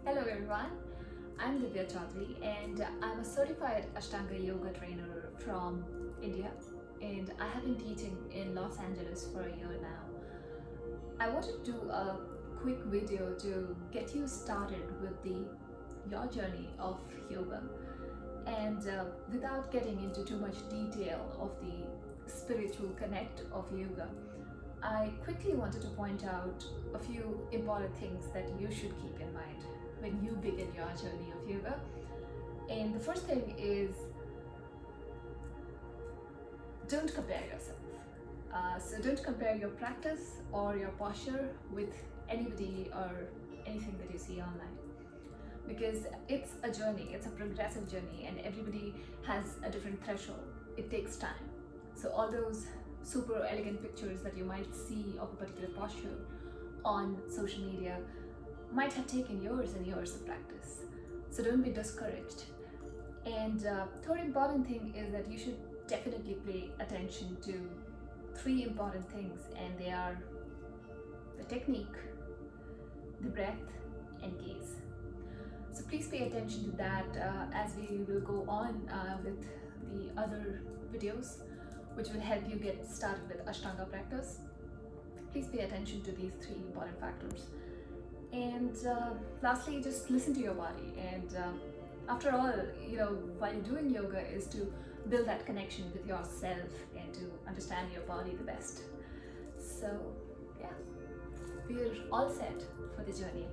Hello everyone, I'm Divya and I'm a certified Ashtanga Yoga trainer from India, and I have been teaching in Los Angeles for a year now. I wanted to do a quick video to get you started with your journey of yoga, and without getting into too much detail of the spiritual connect of yoga, I quickly wanted to point out a few important things that you should keep in mind when you begin your journey of yoga. And the first thing is, don't compare yourself. So don't compare your practice or your posture with anybody or anything that you see online, because it's a journey, it's a progressive journey, and everybody has a different threshold. It takes time. So all those super elegant pictures that you might see of a particular posture on social media might have taken years and years of practice. So don't be discouraged. And third important thing is that you should definitely pay attention to three important things, and they are the technique, the breath, and gaze. So please pay attention to that as we will go on with the other videos, which will help you get started with Ashtanga practice. Please pay attention to these three important factors. And lastly, just listen to your body. And after all, while you're doing yoga is to build that connection with yourself and to understand your body the best. So yeah, we're all set for the journey.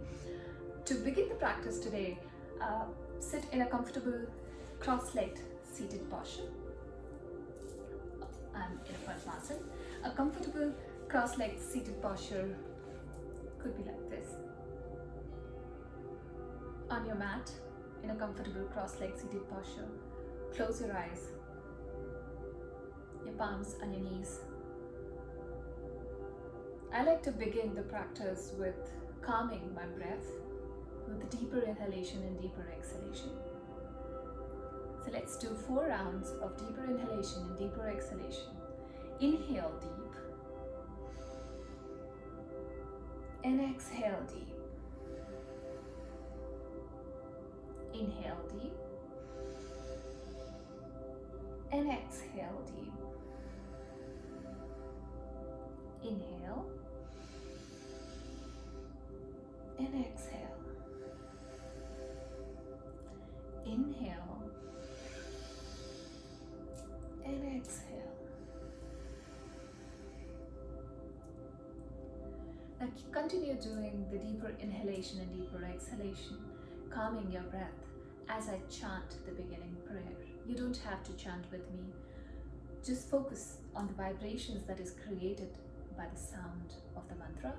To begin the practice today, sit in a comfortable cross-legged seated posture. I'm in a Padmasana. A comfortable cross-legged seated posture could be like this. On your mat, in a comfortable cross-legged seated posture, close your eyes, your palms on your knees. I like to begin the practice with calming my breath with deeper inhalation and deeper exhalation. So let's do 4 rounds of deeper inhalation and deeper exhalation. Inhale deep and exhale deep. Inhale deep and exhale deep. Inhale and exhale. Inhale and exhale. Now continue doing the deeper inhalation and deeper exhalation, calming your breath as I chant the beginning prayer. You don't have to chant with me. Just focus on the vibrations that is created by the sound of the mantra.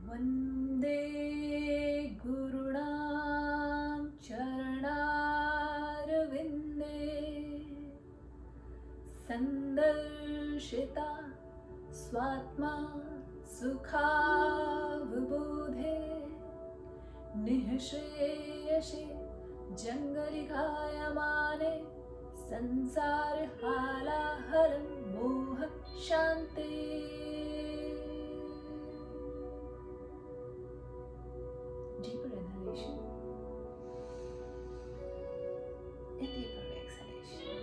Vande Gurunam Charanarvinde Sandarshita Swatma Sukha Vibodhe Nihsheyashe Jangalikayamane Sansar Halaharam Moha Shanti. Deeper inhalation and deeper exhalation.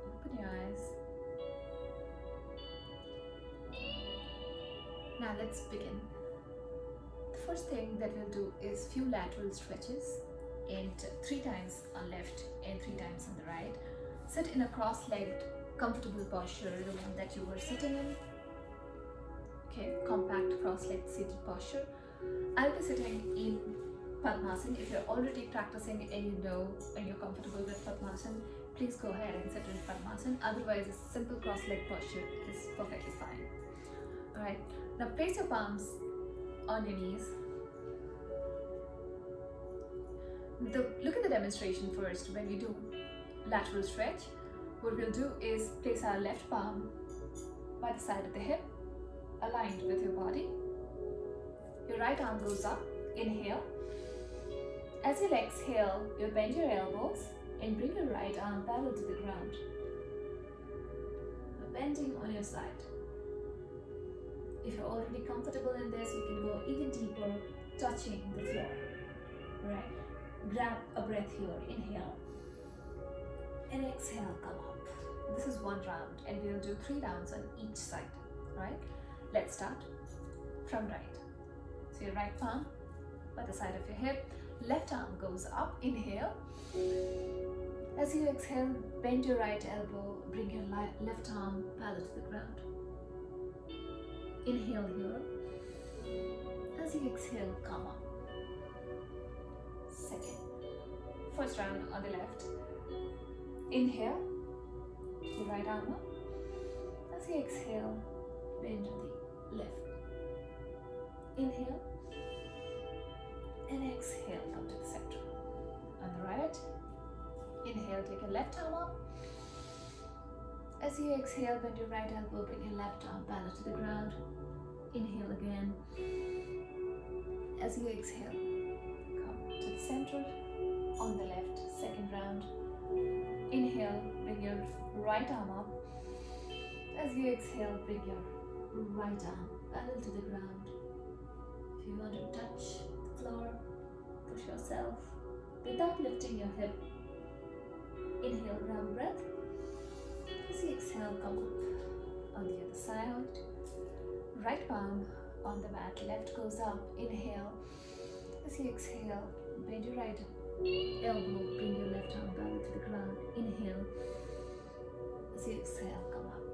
Open your eyes. Now let's begin. The first thing that we'll do is few lateral stretches, and 3 times on left and 3 times on the right. Sit in a cross-legged, comfortable posture, the one that you were sitting in. Okay, compact cross-legged seated posture. I'll be sitting in Padmasana. If you're already practicing and you know and you're comfortable with Padmasana, please go ahead and sit in Padmasana. Otherwise, a simple cross-legged posture is perfectly fine. Alright, now place your palms on your knees. Look at the demonstration first. When we do lateral stretch, what we'll do is place our left palm by the side of the hip, aligned with your body. Your right arm goes up. Inhale. As you exhale, you bend your elbows and bring your right arm parallel to the ground. Bend depending on your side. If you're already comfortable in this, you can go even deeper, touching the floor, right? Grab a breath here, inhale, and exhale, come up. This is one round, and we'll do 3 rounds on each side, right? Let's start from right. So your right palm by the side of your hip, left arm goes up, inhale. As you exhale, bend your right elbow, bring your left arm parallel to the ground. Inhale here. As you exhale, come up. Second. First round on the left. Inhale, the right arm up. As you exhale, bend to the left. Inhale. And exhale, come to the center. On the right, inhale, take your left arm up. As you exhale, bend your right elbow, bring your left arm parallel to the ground. Inhale again. As you exhale, come to the center. On the left, second round. Inhale, bring your right arm up. As you exhale, bring your right arm parallel to the ground. If you want to touch the floor, push yourself without lifting your hip. Inhale, grab a breath. As you exhale, come up. On the other side, right palm on the mat, left goes up. Inhale. As you exhale, bend your right elbow, bring your left arm parallel to the ground. Inhale. As you exhale, come up.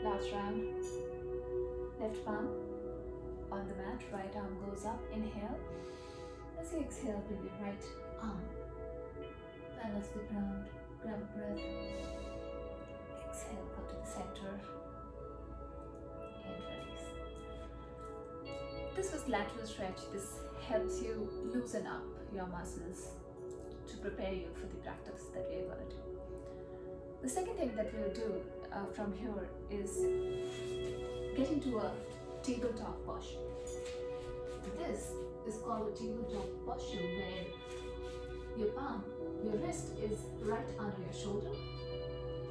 Last round. Left palm on the mat, right arm goes up. Inhale. As you exhale, bring your right arm parallel to the ground. Grab a breath. Exhale, come to the center. And release. This was lateral stretch. This helps you loosen up your muscles to prepare you for the practice that we are going to do. The second thing that we'll do from here is get into a tabletop posture. This is called a tabletop posture, where your wrist is right under your shoulder,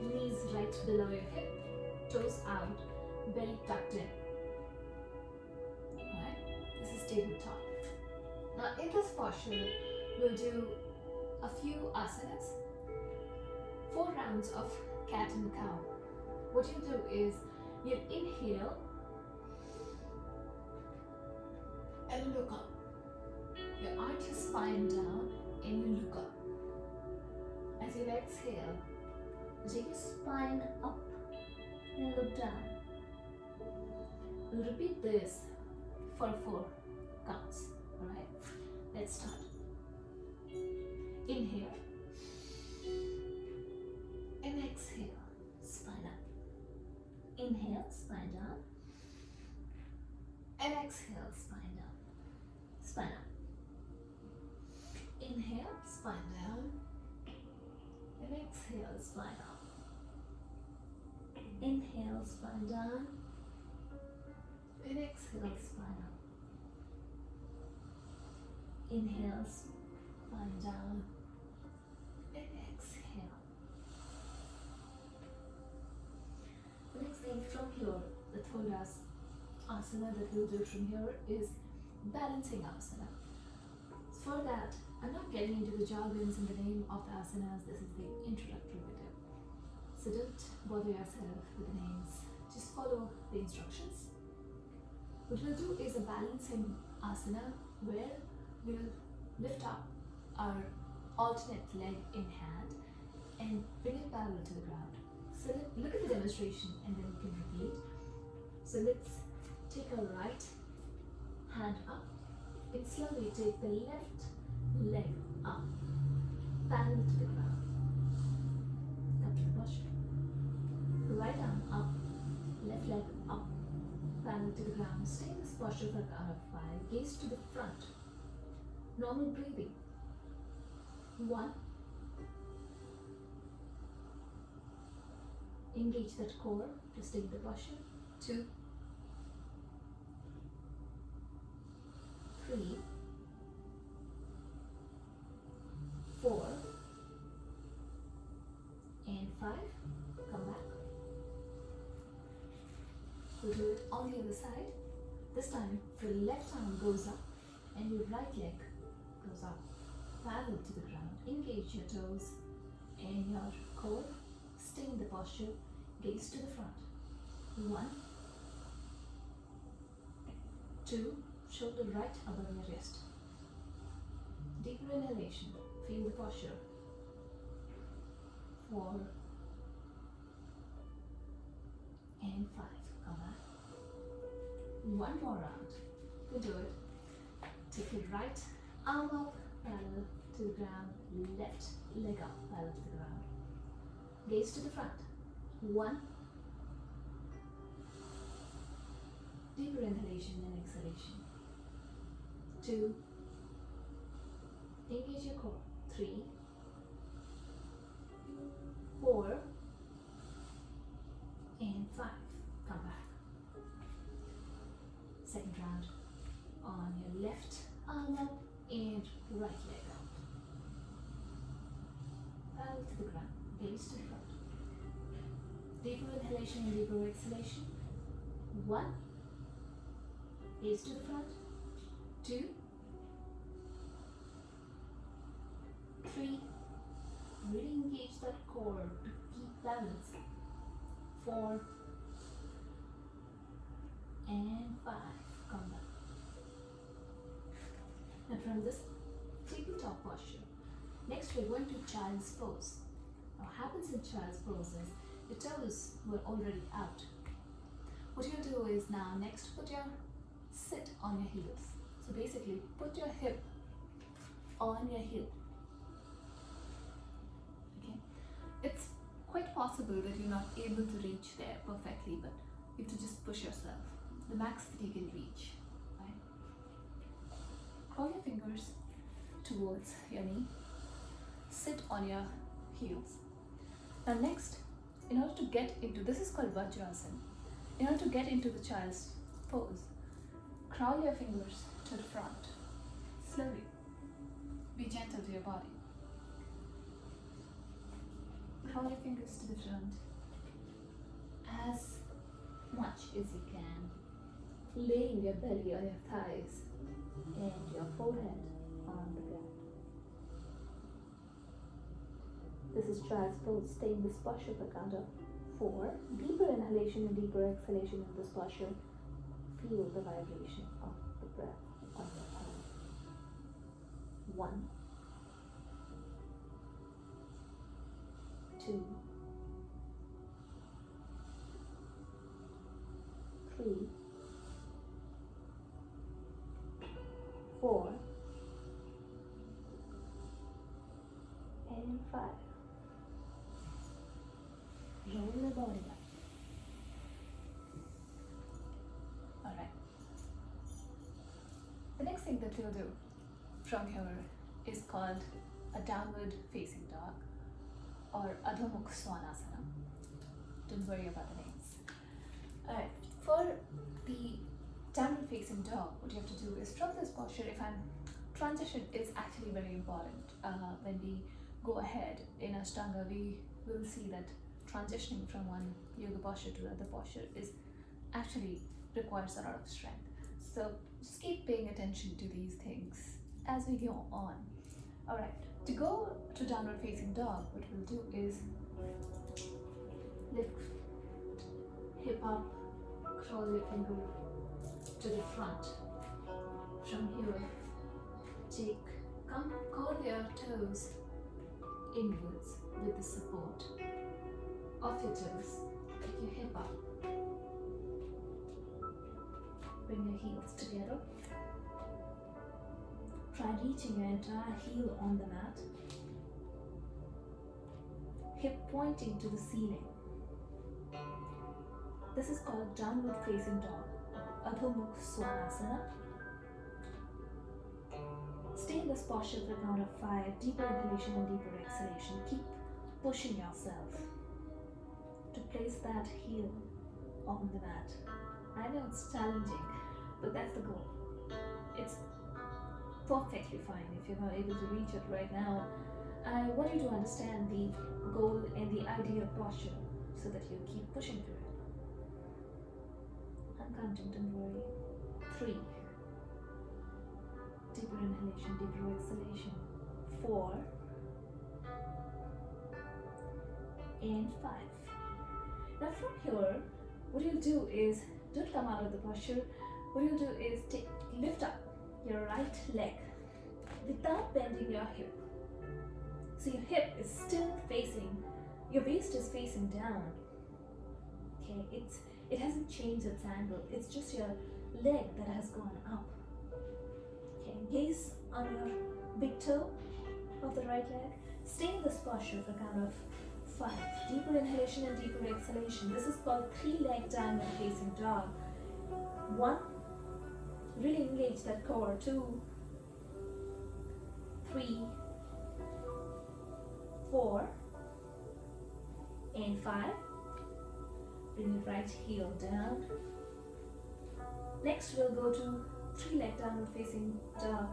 knees right below your hip, toes out, belly tucked in. Alright, this is tabletop. Now in this posture, we'll do a few asanas, 4 rounds of cat and cow. What you do is you inhale and look up. You arch your spine down and you look up. As you exhale, take your spine up and look down. We'll repeat this for 4 counts. Alright, let's start. Inhale and exhale, spine up. Inhale, spine down. And exhale, spine down. Spine up. Inhale, spine down. And exhale, spine up. Inhale, spine down. And exhale, spine up. Inhale, spine down. And exhale. The next thing from here, the third asana that we'll do from here is balancing asana. For that, I'm not getting into the jargons and the name of the asanas. This is the introductory video. So don't bother yourself with the names. Just follow the instructions. What we'll do is a balancing asana where we'll lift up our alternate leg in hand and bring it parallel to the ground. So look at the demonstration and then you can repeat. So let's take our right hand up and slowly take the left leg up, parallel to the ground. Come to the posture. Right arm up, left leg up, parallel to the ground. Stay in this posture for a count of 5. Gaze to the front. Normal breathing. 1. Engage that core to stay in the posture. 2. 3. 4. And 5. Come back. We'll do it on the other side. This time, your left arm goes up and your right leg goes up, parallel to the ground. Engage your toes and your core. Stay in the posture, gaze to the front. 1, 2, shoulder right above your wrist. Deeper inhalation, feel the posture. 4 and 5, come back. One more round, we'll do it. Take your right arm up, parallel to the ground, left leg up, parallel to the ground. Gaze to the front. 1, deeper inhalation and exhalation. 2, engage your core. 3, 4 and 5, come back. Second round, on your left arm up and right leg up, parallel to the ground, gaze to the front. Deeper inhalation and deeper exhalation. 1, gaze to the front. 2, 3, really engage that core to keep balance. 4 and 5, come back. Now from this tabletop posture, next we're going to child's pose. Now what happens in child's pose is your toes were already out. What you do is now next sit on your heels. So basically put your hip on your heel. Okay, it's quite possible that you're not able to reach there perfectly, but you have to just push yourself the max that you can reach. Right? Crawl your fingers towards your knee. Sit on your heels. Now next, in order to get into, this is called Vajrasana. In order to get into the child's pose, crawl your fingers to the front. Slowly. Be gentle to your body. Crawl your fingers to the front as much as you can, laying your belly on your thighs and your forehead on the ground. This is child's pose. Stay in this posture for count of 4. Deeper inhalation and deeper exhalation in this posture. Feel the vibration of the breath on your tongue. 1, 2, 3, 4 and 5. Roll the body up. Alright. The next thing that we'll do from here is called a downward facing dog or Adho Mukha Svanasana. Don't worry about the names. Alright, for the downward facing dog, what you have to do is from this posture, transition is actually very important. When we go ahead in Ashtanga, we will see that transitioning from one yoga posture to another posture is actually requires a lot of strength. So just keep paying attention to these things as we go on. Alright, to go to downward facing dog, what we'll do is lift hip up, crawl your finger to the front. From here, curl your toes inwards with the support of your toes. Take your hip up. Bring your heels together. Try reaching your entire heel on the mat. Hip pointing to the ceiling. This is called downward facing dog, Adho Mukha Svanasana. Stay in this posture for a count of 5. Deeper inhalation and deeper exhalation. Keep pushing yourself to place that heel on the mat. I know it's challenging, but that's the goal. It's perfectly fine if you're not able to reach it right now. I want you to understand the goal and the ideal posture so that you keep pushing through it. I'm counting, don't worry. 3. Deeper inhalation, deeper exhalation. 4. And 5. Now from here, what you'll do is, don't come out of the posture. What you'll do is lift up your right leg without bending your hip. So your hip is still facing, your waist is facing down. Okay, it hasn't changed its angle. It's just your leg that has gone up. Okay, gaze on your big toe of the right leg. Stay in this posture for a count of 5. Deeper inhalation and deeper exhalation. This is called 3-leg downward facing dog. 1. Really engage that core. 2, 3, 4, and 5. Bring your right heel down. Next we'll go to 3-leg downward facing dog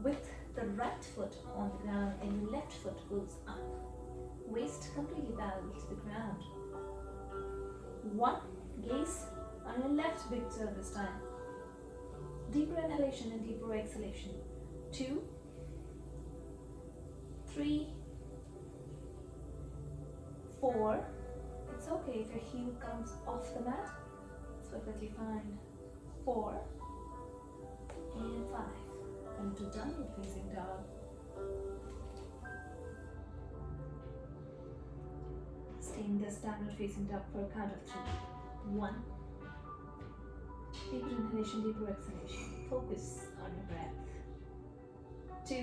with the right foot on the ground and your left foot goes up. Waist completely parallel to the ground. 1. Gaze on your left big toe this time. Deeper inhalation and deeper exhalation. 2, 3, 4. It's okay if your heel comes off the mat. It's perfectly fine. 4 and 5. Come to downward facing dog. Stay in this downward facing dog for a count of 3. 1. Deeper inhalation, deeper exhalation. Focus on your breath. 2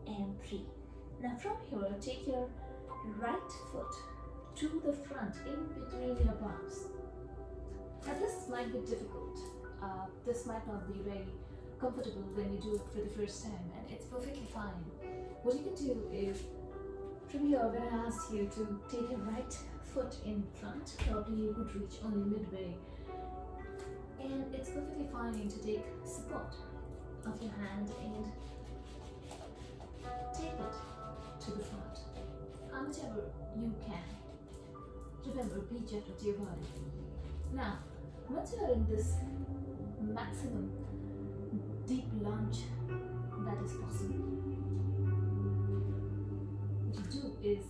and 3. Now from here, take your right foot to the front in between your palms. Now this might be difficult. This might not be very comfortable when you do it for the first time, and it's perfectly fine. What you can do is, from here, when I ask you to take your right foot in front, probably you could reach only midway. And it's perfectly fine to take support of your hand and take it to the front, how much ever you can. Remember, be gentle to your body. Now, once you are in this maximum deep lunge that is possible, what you do is,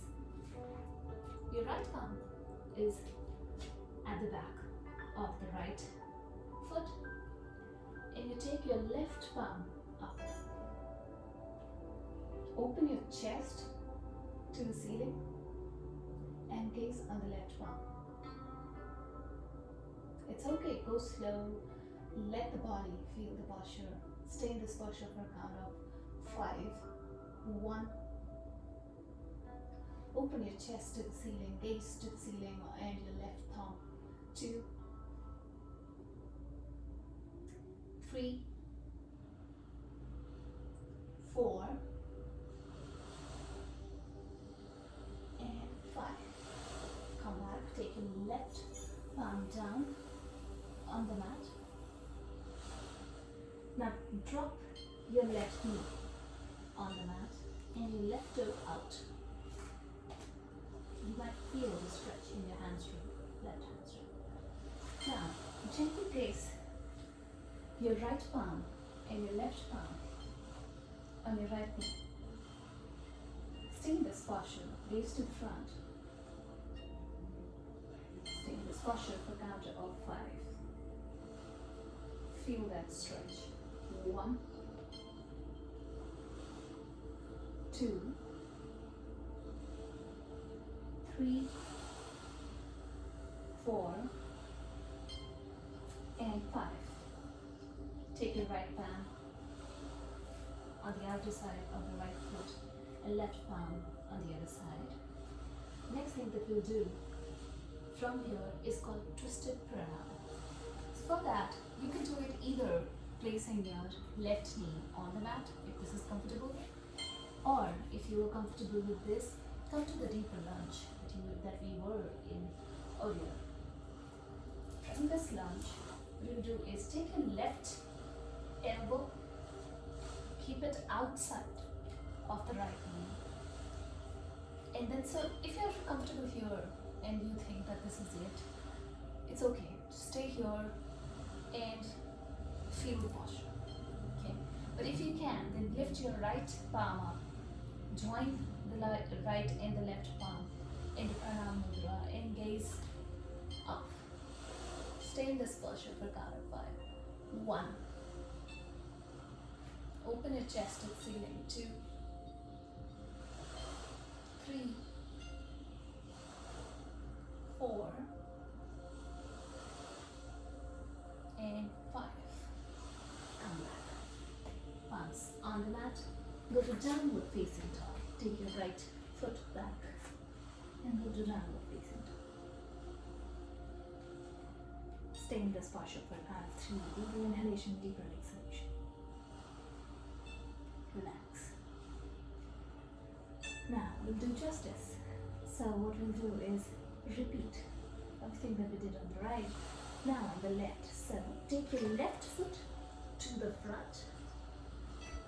your right palm is at the back of the right foot, and you take your left palm up. Open your chest to the ceiling and gaze on the left palm. It's okay, go slow, let the body feel the posture. Stay in this posture for a count of 5. 1. Open your chest to the ceiling, gaze to the ceiling and your left thumb. 2, 3, 4, and 5. Come back, take your left palm down on the mat. Now drop your left knee on the mat and your left toe out. You might feel the stretch in your hamstring, left hamstring. Now gently place your right palm and your left palm on your right knee. Stay in this posture, gaze to the front. Stay in this posture for a count of 5. Feel that stretch. 1, 2, 3, 4, and 5. Take your right palm on the outer side of the right foot and left palm on the other side. Next thing that we'll do from here is called twisted pranayama. So for that, you can do it either placing your left knee on the mat if this is comfortable, or if you are comfortable with this, come to the deeper lunge that we were in earlier. From this lunge, what you'll do is take your left elbow, keep it outside of the right knee, and then so if you're comfortable here, and you think that this is it, it's okay. Stay here and feel the posture. Okay. But if you can, then lift your right palm up. Join the right and the left palm into Pranam Mudra and gaze up. Stay in this posture for count of 5. 1. Open your chest to the ceiling. 2. 3. 4. And 5. Come back. Once on the mat, go to downward facing dog. Take your right foot back and go to downward facing dog. Stay in this posture for count of 3. Deeper inhalation, deeper exhalation. Relax. Now we'll do justice. So what we'll do is repeat everything that we did on the right. Now on the left. So take your left foot to the front.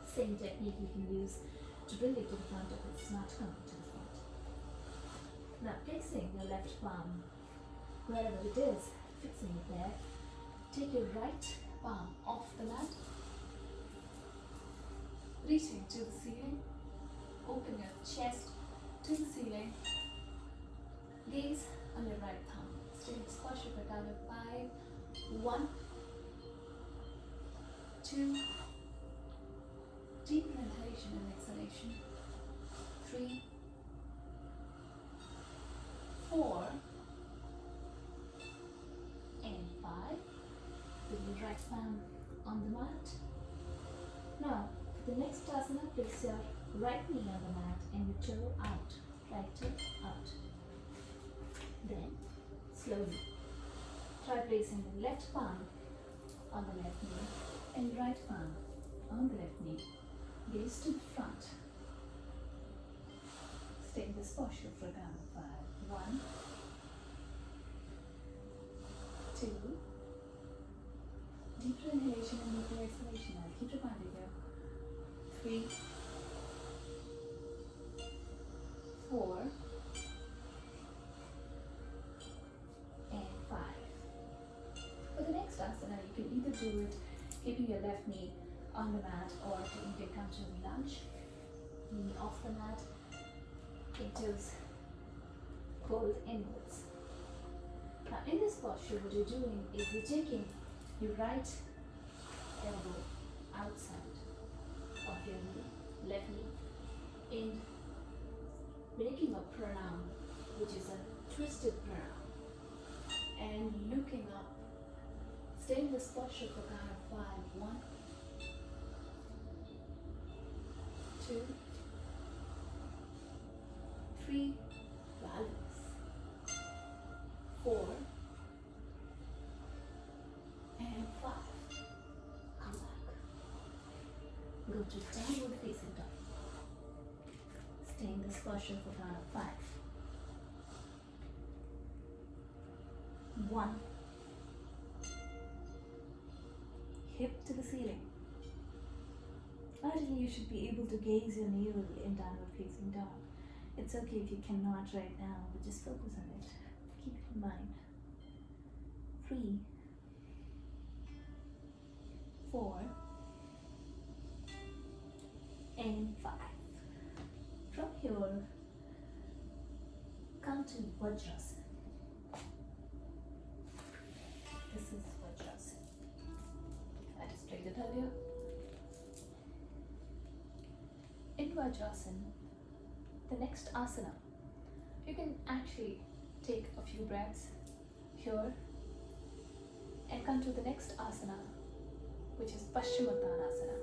Same technique you can use to bring it to the front if it's not coming to the front. Now placing your left palm wherever it is, fixing it there. Take your right palm off the mat. Reaching to the ceiling. Open your chest to the ceiling. Gaze on your right thumb. Stay in this posture for count of 5. 1. 2. Deeper inhalation and exhalation. 3. 4. And 5. With your right palm on the mat. Now, for the next asana, place your right knee on the mat and your toe out. Right toe out. Then, slowly, try placing the left palm on the left knee and right palm on the left knee. Gaze to the front. Stay in this posture for count of 5. 1. 2. Deeper inhalation and deeper exhalation. I'll keep reminding you. 3. 4. And 5. For the next asana, you can either do it keeping your left knee on the mat or you can come to the lunge. Knee off the mat. Toes curled inwards. Now in this posture, what you're doing is you're taking your right elbow outside of your knee, left knee, and making a pranam, which is a twisted pranam, and looking up. Stay in this posture for count of 5. 1, 2, 3, balance. 4 and 5. Come back. Go to downward facing dog. Stay in this posture for count of 5. 1. Hip to the ceiling. Ideally, you should be able to gaze your navel in downward facing dog. It's okay if you cannot right now, but just focus on it. Keep it in mind. 3, 4, and 5. From here, come to Vajrasana. This is Vajrasana. I displayed it earlier. In Vajrasana, the next asana, you can actually take a few breaths here and come to the next asana, which is Paschimottanasana,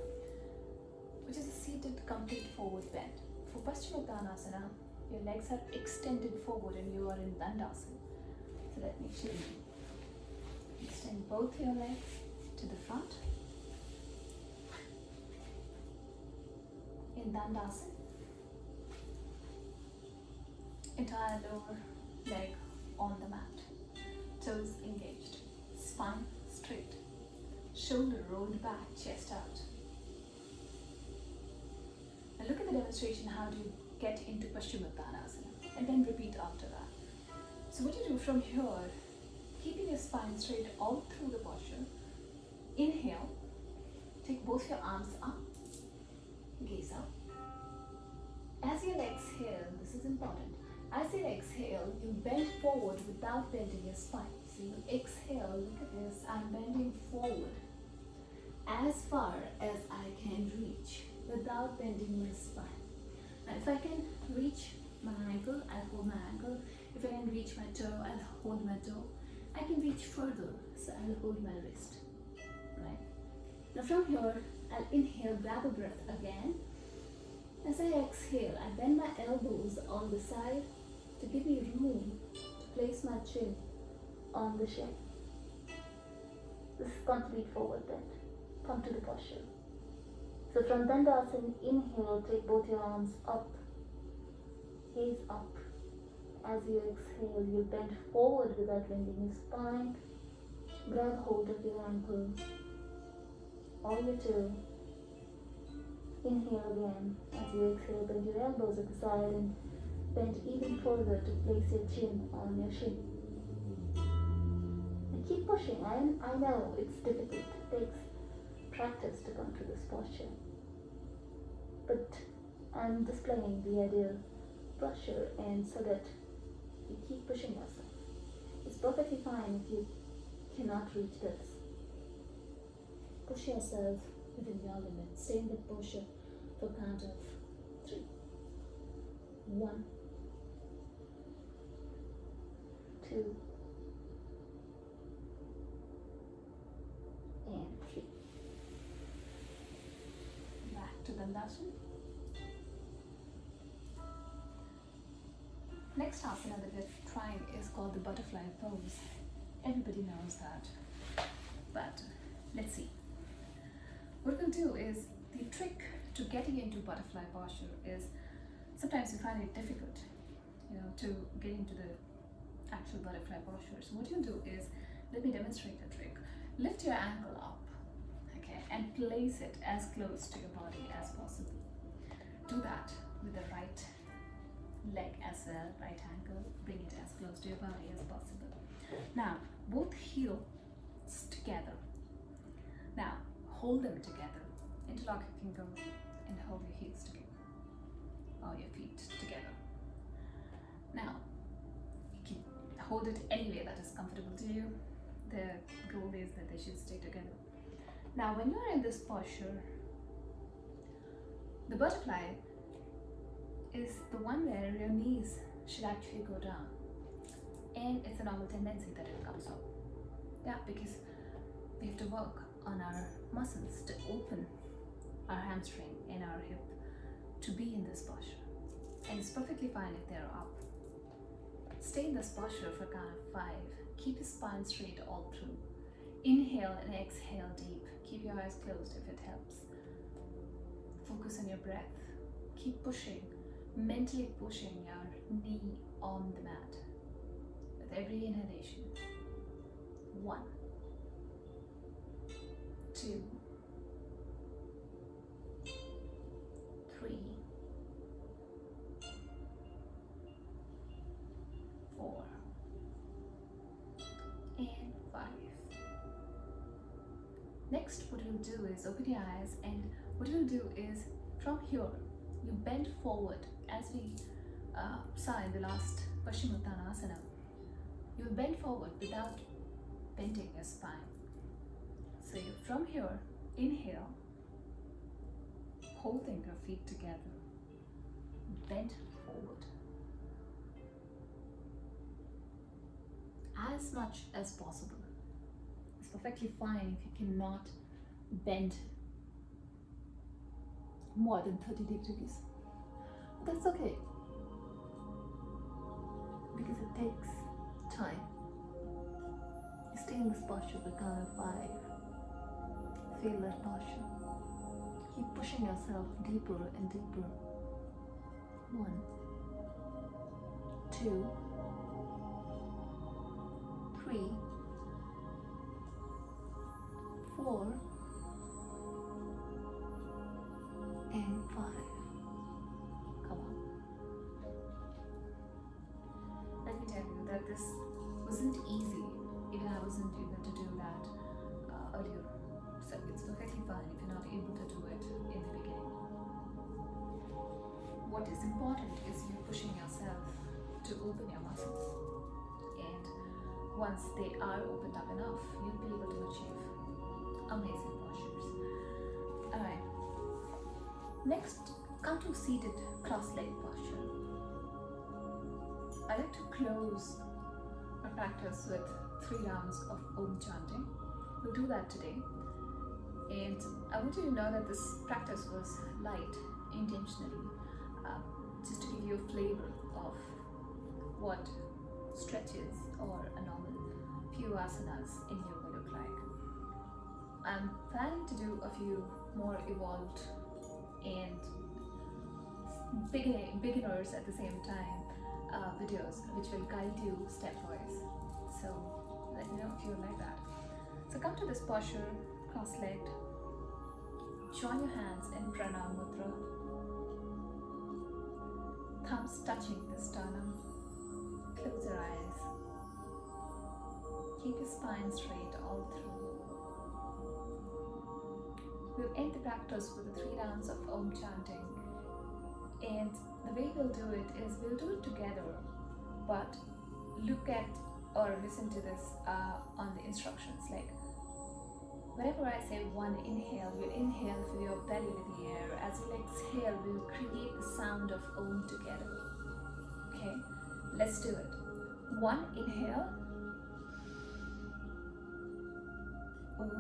which is a seated complete forward bend. For Paschimottanasana, your legs are extended forward and you are in Dandasana. So let me show you. Extend both your legs to the front. In Dandasana, entire lower leg on the mat, toes engaged, spine straight, shoulder rolled back, chest out. Now look at the demonstration how to get into Paschimottanasana and then repeat after that. So what you do from here, keeping your spine straight all through the posture. Inhale, take both your arms up, gaze up. As you exhale, this is important, as you exhale, you bend forward without bending your spine. So you exhale, look at this, I'm bending forward as far as I can reach without bending my spine. Now if I can reach my ankle, I'll hold my ankle. If I can reach my toe, I'll hold my toe. I can reach further, so I'll hold my wrist. Right? Now from here, I'll inhale, grab a breath again. As I exhale, I bend my elbows on the side to give me room to place my chin on the shin. This is complete forward bend. Come to the posture. So from Dandasana, inhale, take both your arms up, gaze up. As you exhale, you bend forward without bending your spine. Grab hold of your ankle or your toe. Inhale again. As you exhale, bend your elbows at the side and bend even further to place your chin on your shin. And keep pushing. I know it's difficult. It takes practice to come to this posture. But I'm displaying the idea of pressure, and so that you keep pushing yourself. It's perfectly fine if you cannot reach this. Push yourself within your limits. Stay in that posture for count of 3. 1, 2, and 3. Back to Dandasana. Next asana that we're trying is called the butterfly pose. Everybody knows that, but let's see. What we'll do is, the trick to getting into butterfly posture is, sometimes you find it difficult, to get into the actual butterfly posture. So what you'll do is, let me demonstrate the trick. Lift your ankle up, okay, and place it as close to your body as possible. Do that with the right leg as well, right ankle. Bring it as close to your body as possible. Now, both heels together. Now, hold them together. Interlock your fingers and hold your heels together, or your feet together. Now, you can hold it any way that is comfortable to you. The goal is that they should stay together. Now, when you're in this posture, the butterfly is the one where your knees should actually go down, and it's a normal tendency that it comes up. Yeah, because we have to work on our muscles to open our hamstring and our hip to be in this posture, and it's perfectly fine if they're up. Stay in this posture for count of 5. Keep your spine straight all through. Inhale and exhale deep. Keep your eyes closed if it helps. Focus on your breath. Keep pushing, mentally pushing your knee on the mat with every inhalation. 1, 2, 3, 4, and 5. Next, what we'll do is open your eyes, and what we'll do is, from here, you bend forward as we saw in the last Paschimottanasana. You'll bend forward without bending your spine. So from here, inhale, holding your feet together, bend forward as much as possible. It's perfectly fine if you cannot bend more than 30 degrees. That's okay, because it takes time. You stay in this posture for count of 5. Feel that posture. Keep pushing yourself deeper and deeper. 1, 2, 3, 4, and 5. Come on. Let me tell you that this wasn't easy. Even I wasn't able to do that earlier. So it's perfectly fine if you're not able to do it in the beginning. What is important is you pushing yourself to open your muscles. And once they are opened up enough, you'll be able to achieve amazing postures. Alright. Next, come to seated cross-legged posture. I like to close my practice with 3 rounds of Om chanting. We'll do that today. And I want you to know that this practice was light intentionally, just to give you a flavor of what stretches or a normal few asanas in yoga look like. I'm planning to do a few more evolved and beginners at the same time videos which will guide you stepwise. So let me know if you like that. So come to this posture, cross-legged. Join your hands in pranam mudra. Thumbs touching the sternum. Close your eyes. Keep your spine straight all through. We'll end the practice with the 3 rounds of Om chanting. And the way we'll do it is we'll do it together, but look at or listen to this on the instructions. Like whenever I say one inhale, we'll inhale, fill your belly with the air. As you exhale, we'll create the sound of Om together. Okay, let's do it. 1 inhale. Om.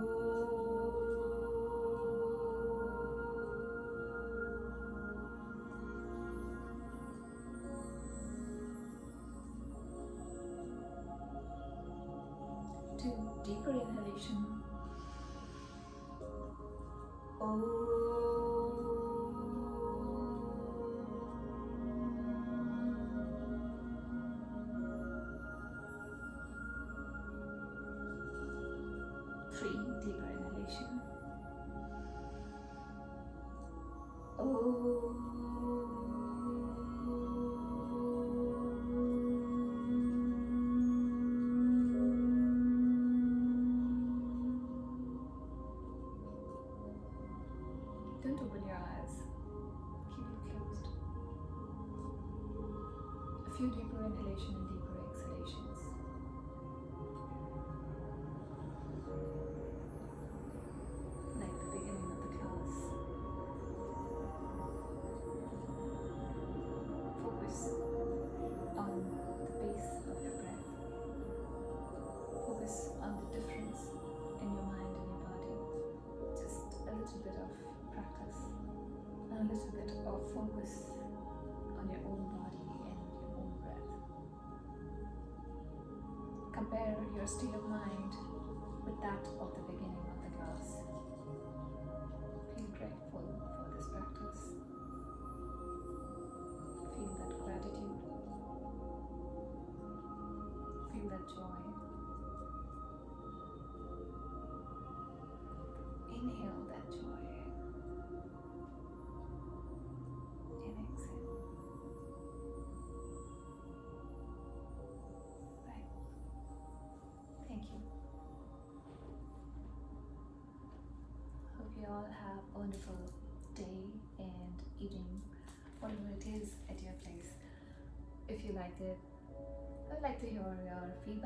2, deeper inhalation. Om. 3, deeper inhalation. Om. Don't open your eyes. Keep it closed. A few deeper inhalation and deeper exhalations. Like the beginning of the class. Focus on the base of your breath. Focus on the difference in your mind and your body. Just a little bit of practice and a little bit of focus on your own body and your own breath. Compare your state of mind with that of the beginning of the class. Feel grateful for this practice. Feel that gratitude. Feel that joy. Inhale that joy. And exhale. Right. Thank you. Hope you all have a wonderful day and evening, whatever it is at your place. If you liked it, I'd like to hear your feedback.